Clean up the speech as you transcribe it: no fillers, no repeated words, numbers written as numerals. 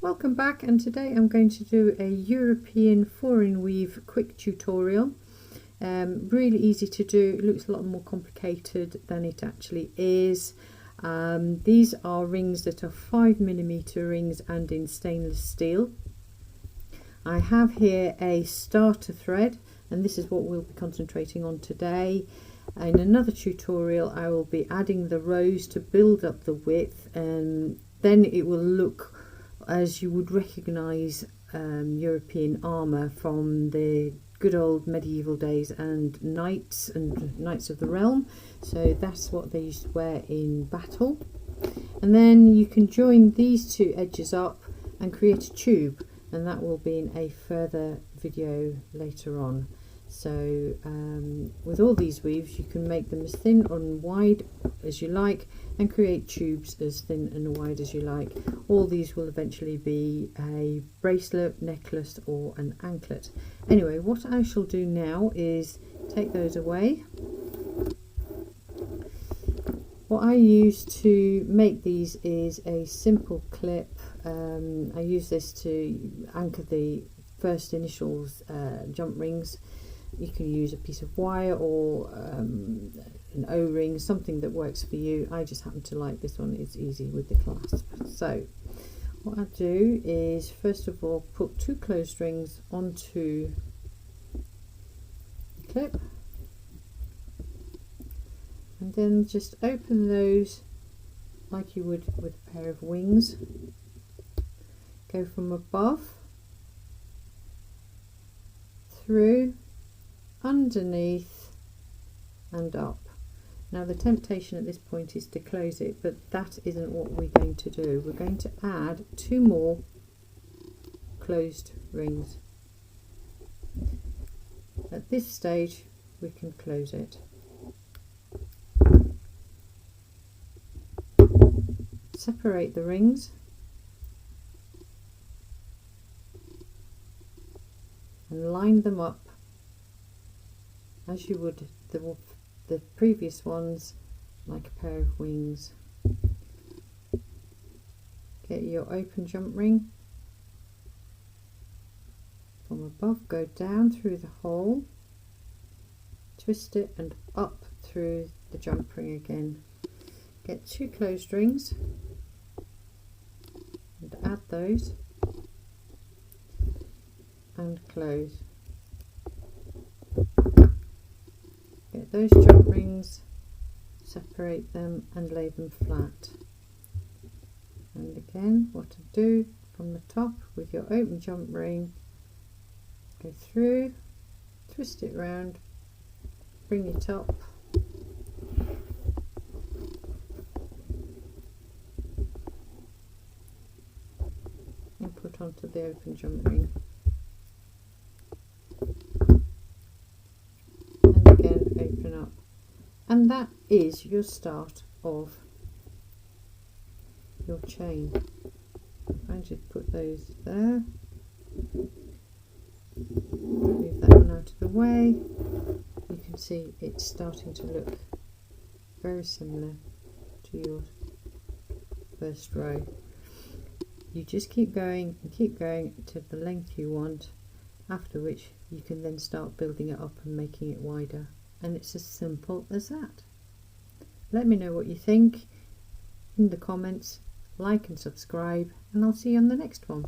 Welcome back, and today I'm going to do a European 4-in weave quick tutorial. Really easy to do. It looks a lot more complicated than it actually is. These are rings that are 5mm rings and in stainless steel. I have here a starter thread, and this is what we'll be concentrating on today. In another tutorial I will be adding the rows to build up the width, and then it will look as you would recognise European armour from the good old medieval days and knights of the realm. So that's what they used to wear in battle. And then you can join these two edges up and create a tube, and that will be in a further video later on. So with all these weaves you can make them as thin and wide as you like and create tubes as thin and wide as you like. All these will eventually be a bracelet, necklace or an anklet. Anyway, what I shall do now is take those away. What I use to make these is a simple clip. I use this to anchor the first initials jump rings. You can use a piece of wire or an O-ring, something that works for you. I just happen to like this one, it's easy with the clasp. So what I do is first of all put 2 closed rings onto the clip, and then just open those like you would with a pair of wings. Go from above, through, underneath and up. Now the temptation at this point is to close it, but that isn't what we're going to do. We're going to add 2 more closed rings. At this stage we can close it. Separate the rings and line them up as you would the previous ones, like a pair of wings. Get your open jump ring from above, go down through the hole, twist it and up through the jump ring again. Get 2 closed rings and add those and close. Get those jump rings, separate them and lay them flat. And again, what to do from the top with your open jump ring, go through, twist it round, bring it up, and put onto the open jump ring. Open up, and that is your start of your chain. If I just put those there, move that one out of the way, you can see it's starting to look very similar to your first row. You just keep going and keep going to the length you want, after which you can then start building it up and making it wider. And it's as simple as that. Let me know what you think in the comments, like and subscribe, and I'll see you on the next one.